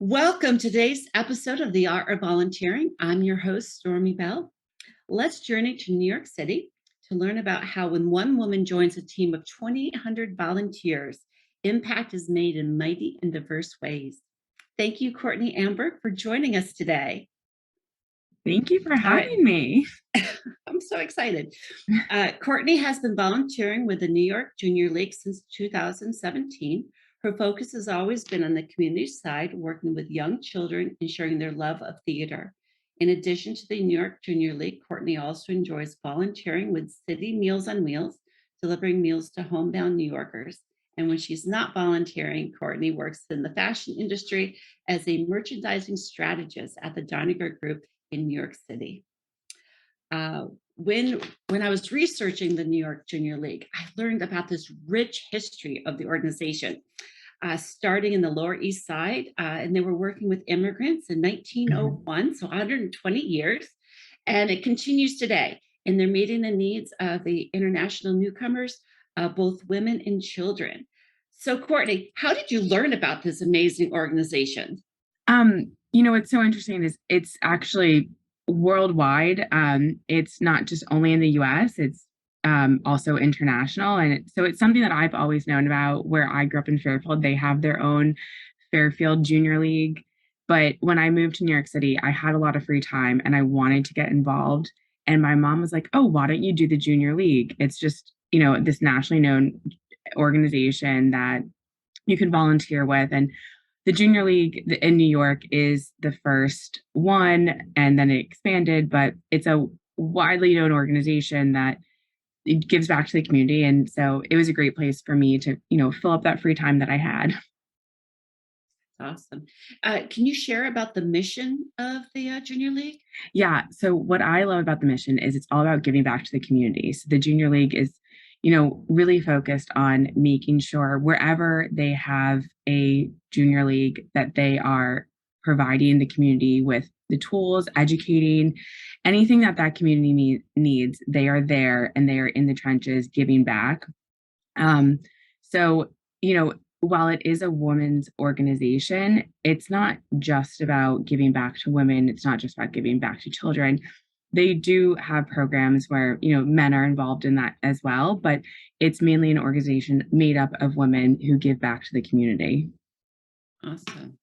Welcome to today's episode of The Art of Volunteering. I'm your host, Stormy Bell. Let's journey to New York City to learn about how when one woman joins a team of 2,800 volunteers, impact is made in mighty and diverse ways. Thank you, Courtney Amberg, for joining us today. Thank you for All right. having me. I'm so excited. Courtney has been volunteering with the New York Junior League since 2017. Her focus has always been on the community side, working with young children and sharing their love of theater. In addition to the New York Junior League, Courtney also enjoys volunteering with City Meals on Wheels, delivering meals to homebound New Yorkers. And when she's not volunteering, Courtney works in the fashion industry as a merchandising strategist at the Doniger Group in New York City. When I was researching the New York Junior League, I learned about this rich history of the organization, starting in the Lower East Side, and they were working with immigrants in 1901, so 120 years, and it continues today. And they're meeting the needs of the international newcomers, both women and children. So, Courtney, how did you learn about this amazing organization? What's so interesting is it's actually worldwide. It's not just only in the US, it's also international. So it's something that I've always known about. Where I grew up in Fairfield, they have their own Fairfield Junior League. But when I moved to New York City, I had a lot of free time and I wanted to get involved. And my mom was like, "Oh, why don't you do the Junior League? It's just, this nationally known organization that you can volunteer with." And the Junior League in New York is the first one, and then it expanded, but it's a widely known organization that it gives back to the community. And so it was a great place for me to, fill up that free time that I had. Awesome. Can you share about the mission of the Junior League? Yeah. So what I love about the mission is it's all about giving back to the community. So the Junior League is, really focused on making sure wherever they have a junior league that they are providing the community with the tools, educating, anything that needs. They are there and they are in the trenches giving back. So, while it is a women's organization, it's not just about giving back to women. It's not just about giving back to children. They do have programs where, men are involved in that as well, but it's mainly an organization made up of women who give back to the community. Awesome.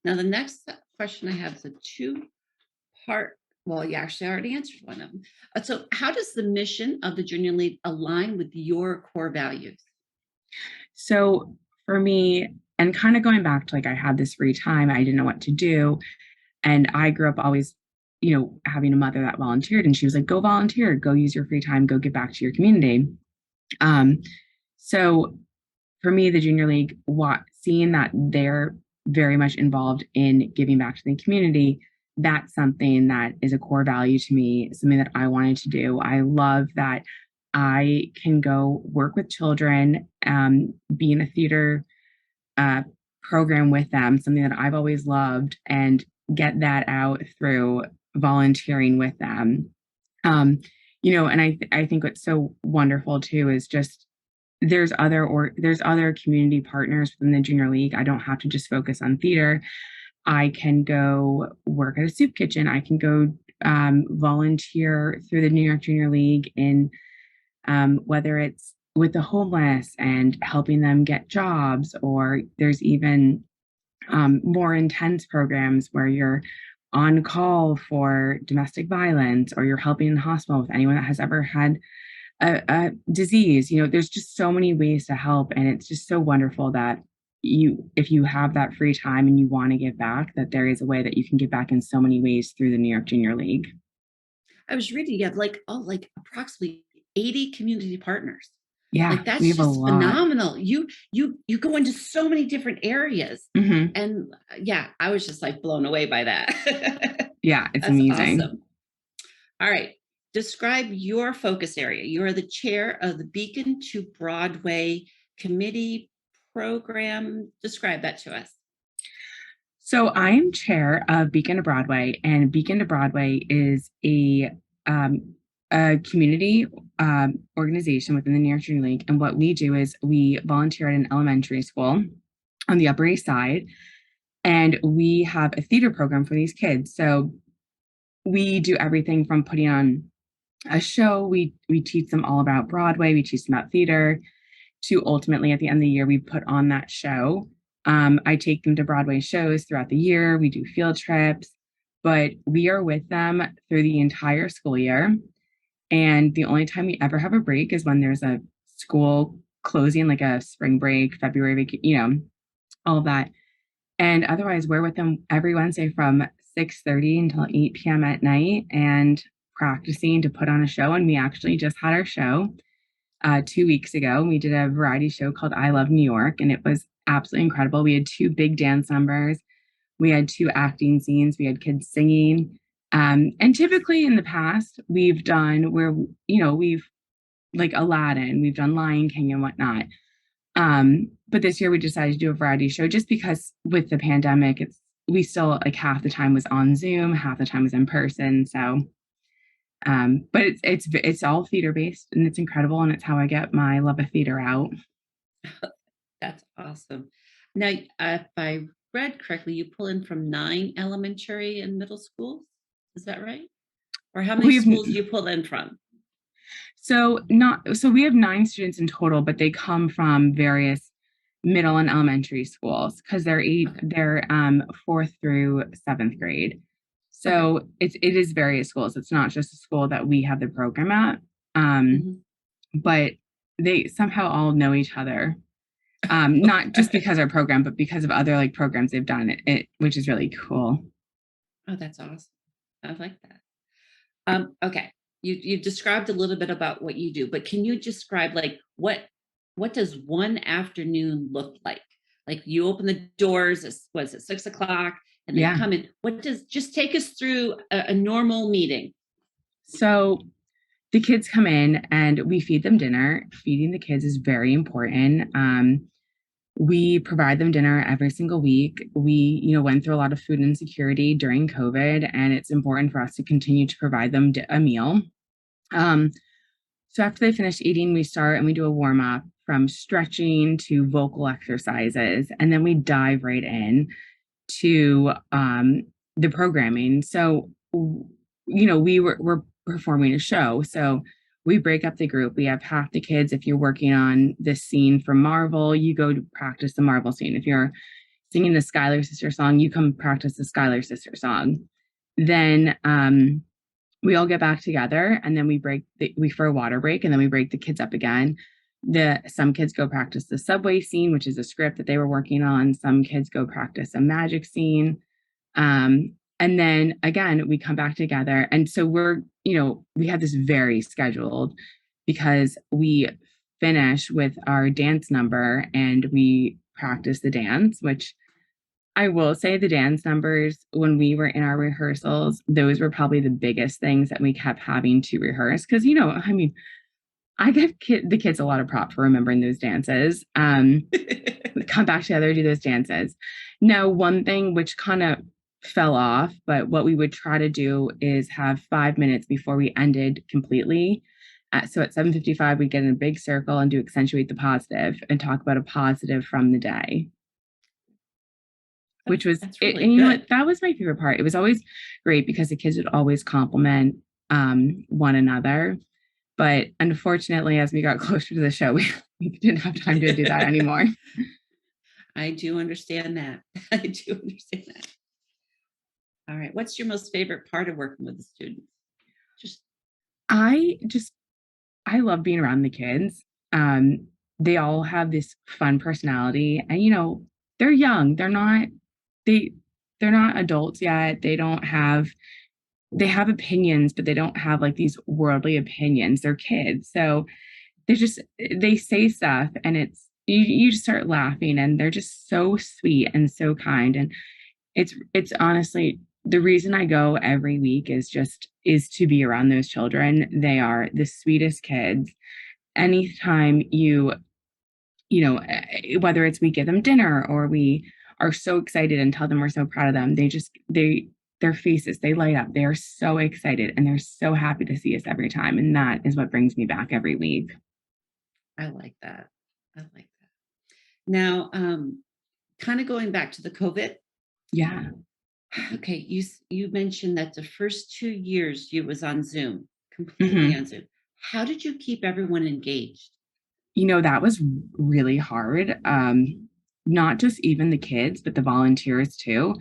Now, the next question I have is a two-part. Well, you actually already answered one of them. So how does the mission of the Junior League align with your core values? So for me, and kind of going back to like, I had this free time, I didn't know what to do. And I grew up always, having a mother that volunteered, and she was like, "Go volunteer, go use your free time, go give back to your community." So for me, the Junior League, seeing that they're very much involved in giving back to the community, that's something that is a core value to me, something that I wanted to do. I love that I can go work with children, be in a theater program with them, something that I've always loved, and get that out through volunteering with them. And I think what's so wonderful too is just there's other community partners within the Junior League. I don't have to just focus on theater. I can go work at a soup kitchen. I can go volunteer through the New York Junior League in whether it's with the homeless and helping them get jobs, or there's even more intense programs where you're on call for domestic violence, or you're helping in the hospital with anyone that has ever had a disease. There's just so many ways to help. And it's just so wonderful that if you have that free time and you want to give back, that there is a way that you can give back in so many ways through the New York Junior League. I was reading you have like approximately 80 community partners. Yeah, like that's just phenomenal. You go into so many different areas. Mm-hmm. And yeah, I was just like blown away by that. Yeah, it's That's amazing. Awesome. All right. Describe your focus area. You are the chair of the Beacon to Broadway committee program. Describe that to us. So I am chair of Beacon to Broadway, and Beacon to Broadway is a community organization within the New York Junior League. And what we do is we volunteer at an elementary school on the Upper East Side. And we have a theater program for these kids. So we do everything from putting on a show. We teach them all about Broadway. We teach them about theater to ultimately at the end of the year, we put on that show. I take them to Broadway shows throughout the year. We do field trips, but we are with them through the entire school year. And the only time we ever have a break is when there's a school closing, like a spring break, February, all of that. And otherwise, we're with them every Wednesday from 6:30 until 8 p.m. at night and practicing to put on a show. And we actually just had our show 2 weeks ago. We did a variety show called I Love New York, and it was absolutely incredible. We had two big dance numbers. We had two acting scenes. We had kids singing. And typically in the past, we've done where, we've like Aladdin, we've done Lion King and whatnot. But this year we decided to do a variety show just because with the pandemic, we still like half the time was on Zoom, half the time was in person. So, but it's all theater based and it's incredible. And it's how I get my love of theater out. That's awesome. Now, if I read correctly, you pull in from 9 elementary and middle schools. Is that right? Or how many We've schools do you pull in from? So we have 9 students in total, but they come from various middle and elementary schools because they're 4th through 7th grade. So it is various schools. It's not just a school that we have the program at. But they somehow all know each other. Not just because our program, but because of other like programs they've done which is really cool. Oh, that's awesome. I like that. Okay. You've described a little bit about what you do, but can you describe like what does one afternoon look like? Like you open the doors, was it 6:00 and they come in. Just take us through a normal meeting. So the kids come in and we feed them dinner. Feeding the kids is very important. We provide them dinner every single week. We, went through a lot of food insecurity during COVID, and it's important for us to continue to provide them a meal. So after they finish eating, we start and we do a warm up from stretching to vocal exercises, and then we dive right in to the programming. So, we're performing a show. So we break up the group. We have half the kids. If you're working on this scene from Marvel, you go to practice the Marvel scene. If you're singing the Skylar Sister song, you come practice the Skylar Sister song. Then we all get back together and then we for a water break, and then we break the kids up again. Some kids go practice the subway scene, which is a script that they were working on. Some kids go practice a magic scene. And then again, we come back together. And so we have this very scheduled because we finish with our dance number and we practice the dance, which I will say the dance numbers when we were in our rehearsals, those were probably the biggest things that we kept having to rehearse. Cause I give the kids a lot of props for remembering those dances. We come back together, do those dances. Now, one thing which kind of fell off, but what we would try to do is have 5 minutes before we ended completely. So at 7:55, we get in a big circle and do accentuate the positive and talk about a positive from the day. Which was, really good. That was my favorite part. It was always great because the kids would always compliment one another. But unfortunately, as we got closer to the show, we didn't have time to do that anymore. I do understand that. All right. What's your most favorite part of working with the students? I love being around the kids. They all have this fun personality, and they're young. They're not adults yet. They have opinions, but they don't have like these worldly opinions. They're kids. So they say stuff and you just start laughing, and they're just so sweet and so kind. And it's honestly the reason I go every week is to be around those children. They are the sweetest kids. Anytime whether it's we give them dinner or we are so excited and tell them we're so proud of them, their faces, they light up. They are so excited and they're so happy to see us every time. And that is what brings me back every week. I like that. Now, kind of going back to the COVID Yeah. Okay, you mentioned that the first 2 years you was on Zoom, completely Mhm. on Zoom. How did you keep everyone engaged? That was really hard. Not just even the kids, but the volunteers too.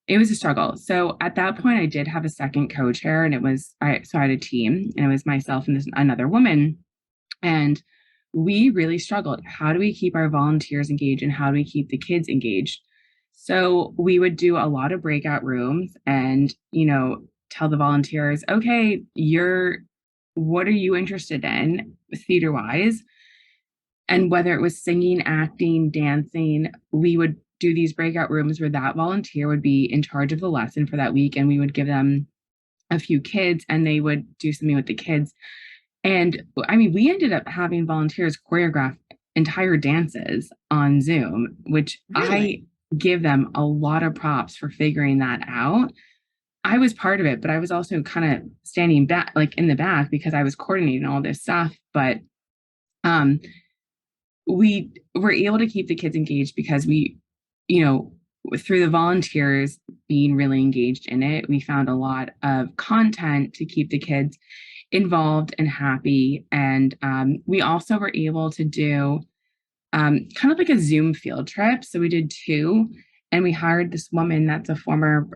It was a struggle. So at that point, I did have a second co-chair, and I had a team, and it was myself and this another woman, and we really struggled. How do we keep our volunteers engaged, and how do we keep the kids engaged? So we would do a lot of breakout rooms, and tell the volunteers, okay, what are you interested in theater wise? And whether it was singing, acting, dancing, we would do these breakout rooms where that volunteer would be in charge of the lesson for that week. And we would give them a few kids and they would do something with the kids. And I mean, we ended up having volunteers choreograph entire dances on Zoom, which Really? I give them a lot of props for figuring that out. I was part of it, but I was also kind of standing back, like in the back, because I was coordinating all this stuff. But um, we were able to keep the kids engaged because you know, through the volunteers being really engaged in it, we found a lot of content to keep the kids involved and happy. And we also were able to do kind of like a Zoom field trip. So we did two, and we hired this woman that's a former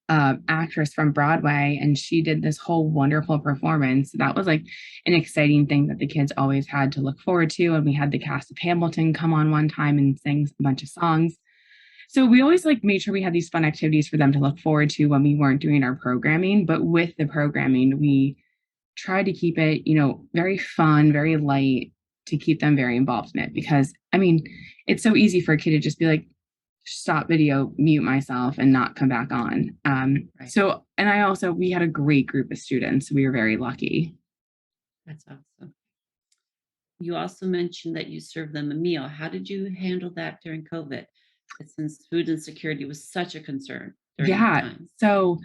actress from Broadway, and she did this whole wonderful performance. That was like an exciting thing that the kids always had to look forward to. And we had the cast of Hamilton come on one time and sing a bunch of songs. So we always like made sure we had these fun activities for them to look forward to when we weren't doing our programming. But with the programming, we tried to keep it, very fun, very light, to keep them very involved in it. Because I mean, it's so easy for a kid to just be like, stop video, mute myself, and not come back on. Right. And we had a great group of students. We were very lucky. That's awesome. You also mentioned that you served them a meal. How did you handle that during COVID? Since food insecurity was such a concern during that Yeah. time. So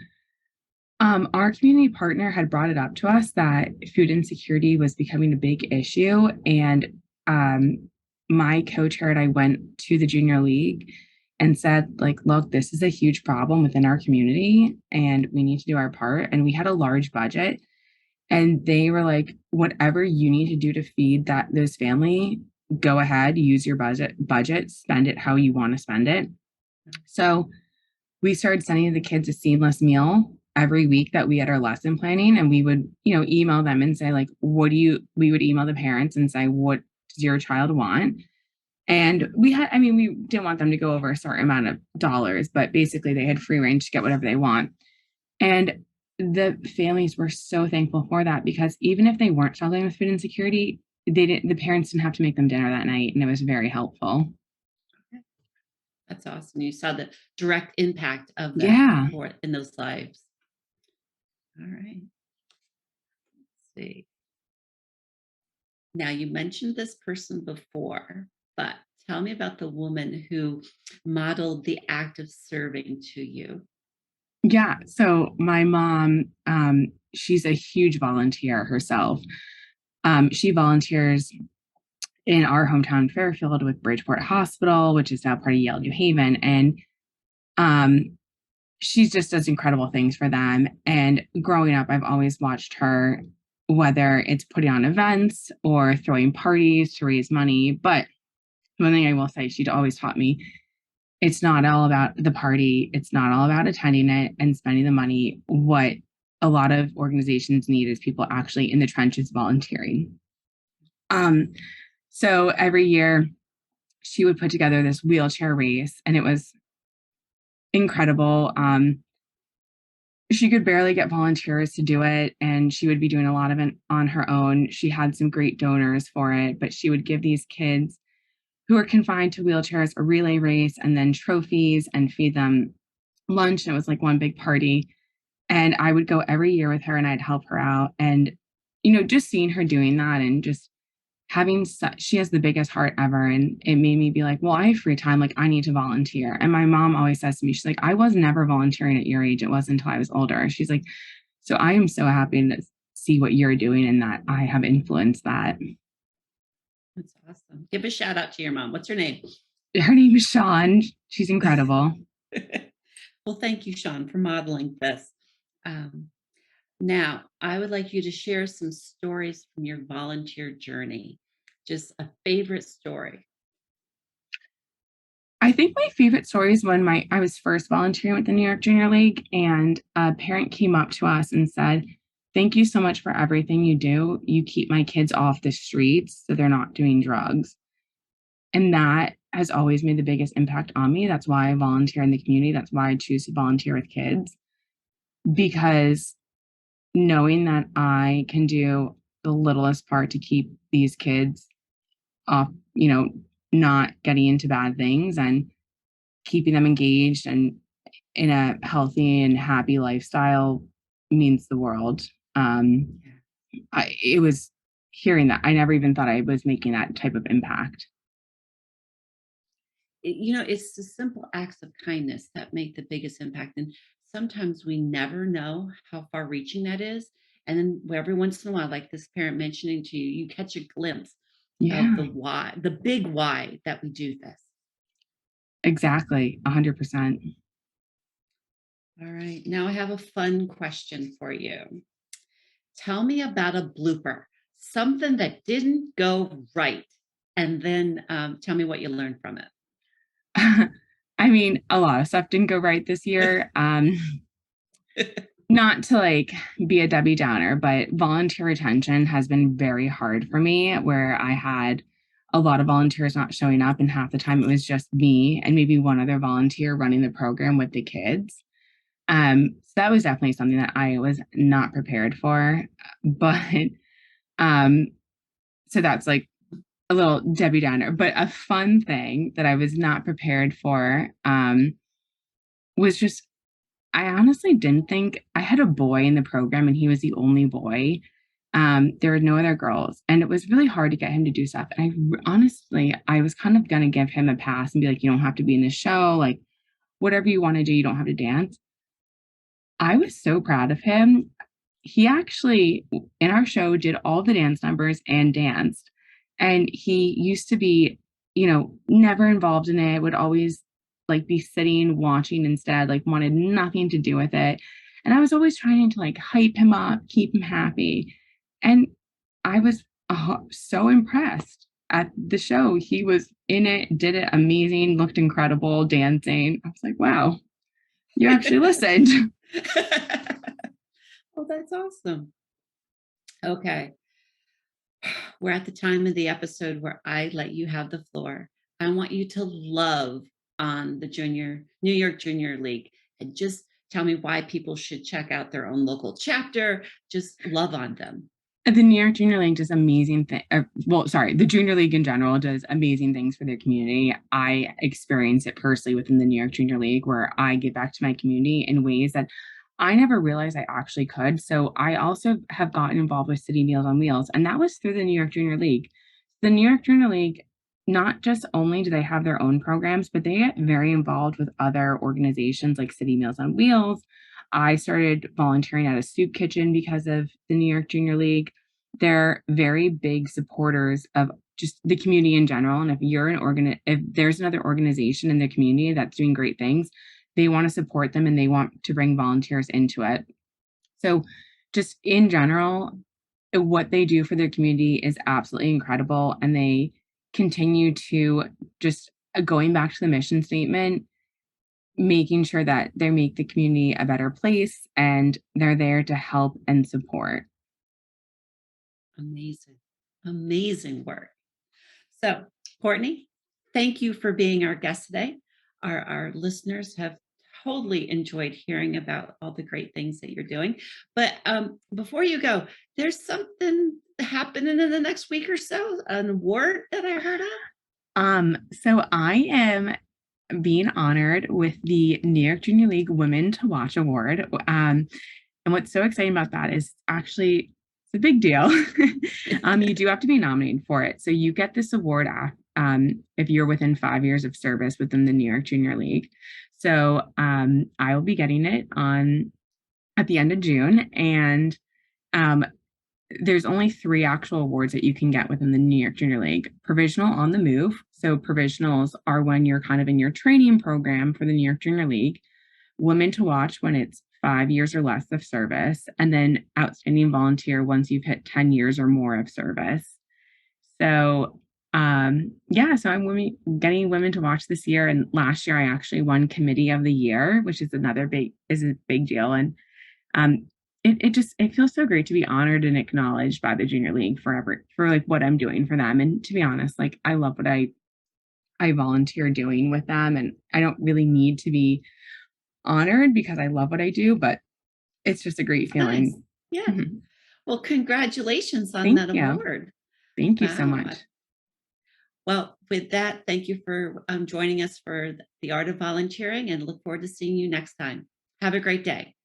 our community partner had brought it up to us that food insecurity was becoming a big issue. And my co-chair and I went to the junior league and said, like, look, this is a huge problem within our community and we need to do our part. And we had a large budget. And they were like, whatever you need to do to feed those family, go ahead, use your budget, spend it how you want to spend it. So we started sending the kids a seamless meal every week that we had our lesson planning. And we would, email them and say, like, we would email the parents and say, what does your child want? And we didn't want them to go over a certain amount of dollars, but basically they had free range to get whatever they want. And the families were so thankful for that, because even if they weren't struggling with food insecurity, the parents didn't have to make them dinner that night. And it was very helpful. That's awesome. You saw the direct impact of that Yeah. in those lives. All right. Let's see. Now, you mentioned this person before, but tell me about the woman who modeled the act of serving to you. Yeah. So my mom, she's a huge volunteer herself. She volunteers in our hometown Fairfield with Bridgeport Hospital, which is now part of Yale New Haven. And um, she just does incredible things for them. And growing up, I've always watched her, whether it's putting on events or throwing parties to raise money. But one thing I will say, she'd always taught me, it's not all about the party. It's not all about attending it and spending the money. What a lot of organizations need is people actually in the trenches volunteering. Um, so every year she would put together this wheelchair race, and it was incredible. She could barely get volunteers to do it, and she would be doing a lot of it on her own. She had some great donors for it, but she would give these kids who are confined to wheelchairs a relay race and then trophies and feed them lunch. And it was like one big party. And I would go every year with her and I'd help her out. And, just seeing her doing that and just she has the biggest heart ever. And it made me be like, well, I have free time. Like, I need to volunteer. And my mom always says to me, she's like, I was never volunteering at your age. It wasn't until I was older. She's like, so I am so happy to see what you're doing and that I have influenced that. That's awesome. Give a shout out to your mom. What's her name? Her name is Sean. She's incredible. Well, thank you, Sean, for modeling this. Um, Now, I would like you to share some stories from your volunteer journey. Just a favorite story. I think my favorite story is when I was first volunteering with the New York Junior League, and a parent came up to us and said, "Thank you so much for everything you do. You keep my kids off the streets so they're not doing drugs." And that has always made the biggest impact on me. That's why I volunteer in the community. That's why I choose to volunteer with kids, because knowing that I can do the littlest part to keep these kids off, not getting into bad things and keeping them engaged and in a healthy and happy lifestyle means the world. Um, it was hearing that. I never even thought I was making that type of impact. It's the simple acts of kindness that make the biggest impact. And sometimes we never know how far reaching that is. And then every once in a while, like this parent mentioning to you, you catch a glimpse of Yeah, the why, the big why that we do this. exactly. 100%. All right. Now I have a fun question for you. Tell me about a blooper, something that didn't go right, and then tell me what you learned from I mean, a lot of stuff didn't go right this year. it. Not to like be a Debbie Downer, but volunteer retention has been very hard for me, where I had a lot of volunteers not showing up, and half the time it was just me and maybe one other volunteer running the program with the kids. So that was definitely something that I was not prepared for. But um, so that's like a little Debbie Downer. But a fun thing that I was not prepared for was just, I honestly didn't think I had a boy in the program and he was the only boy. There were no other girls, and it was really hard to get him to do stuff. And honestly, I was kind of going to give him a pass and be like, you don't have to be in this show. Like, whatever you want to do, you don't have to dance. I was so proud of him. He actually, in our show, did all the dance numbers and danced. And he used to be, never involved in it, would always like be sitting, watching instead, like wanted nothing to do with it. And I was always trying to like hype him up, keep him happy. And I was so impressed at the show. He was in it, did it amazing, looked incredible, dancing. I was like, wow, you actually listened. Well, that's awesome. Okay. We're at the time of the episode where I let you have the floor. I want you to love on the New York Junior League, and just tell me why people should check out their own local chapter. Just love on them. The New York Junior League does amazing things. Well, sorry, the Junior League in general does amazing things for their community. I experience it personally within the New York Junior League, where I give back to my community in ways that I never realized I actually could. So I also have gotten involved with City Meals on Wheels, and that was through the New York Junior League. The New York Junior League, not just only do they have their own programs, but they get very involved with other organizations like City Meals on Wheels. I started volunteering at a soup kitchen because of the New York Junior League. They're very big supporters of just the community in general. And if there's another organization in the community that's doing great things, they want to support them and they want to bring volunteers into it. So just in general, what they do for their community is absolutely incredible. And they continue to just going back to the mission statement, making sure that they make the community a better place and they're there to help and support. Amazing, amazing work. So, Courtney, thank you for being our guest today. Our listeners have totally enjoyed hearing about all the great things that you're doing. But before you go, there's something happening in the next week or so, an award that I heard of. So I am being honored with the New York Junior League Women to Watch Award. And what's so exciting about that is actually it's a big deal. You do have to be nominated for it. So you get this award if you're within 5 years of service within the New York Junior League. So I will be getting it at the end of June. And um, there's only 3 actual awards that you can get within the New York Junior League. Provisional on the Move. So provisionals are when you're kind of in your training program for the New York Junior League, women to watch when it's 5 years or less of service, and then outstanding volunteer once you've hit 10 years or more of service. So yeah, so getting women to watch this year. And last year I actually won committee of the year, which is a big deal. And um it feels so great to be honored and acknowledged by the Junior League for like what I'm doing for them. And to be honest, like I love what I volunteer doing with them. And I don't really need to be honored because I love what I do, but it's just a great Nice. feeling. Yeah. Mhm. Well, congratulations on Thank that you. award. Thank you so Wow. much. Well, with that, thank you for joining us for the Art of Volunteering and look forward to seeing you next time. Have a great day.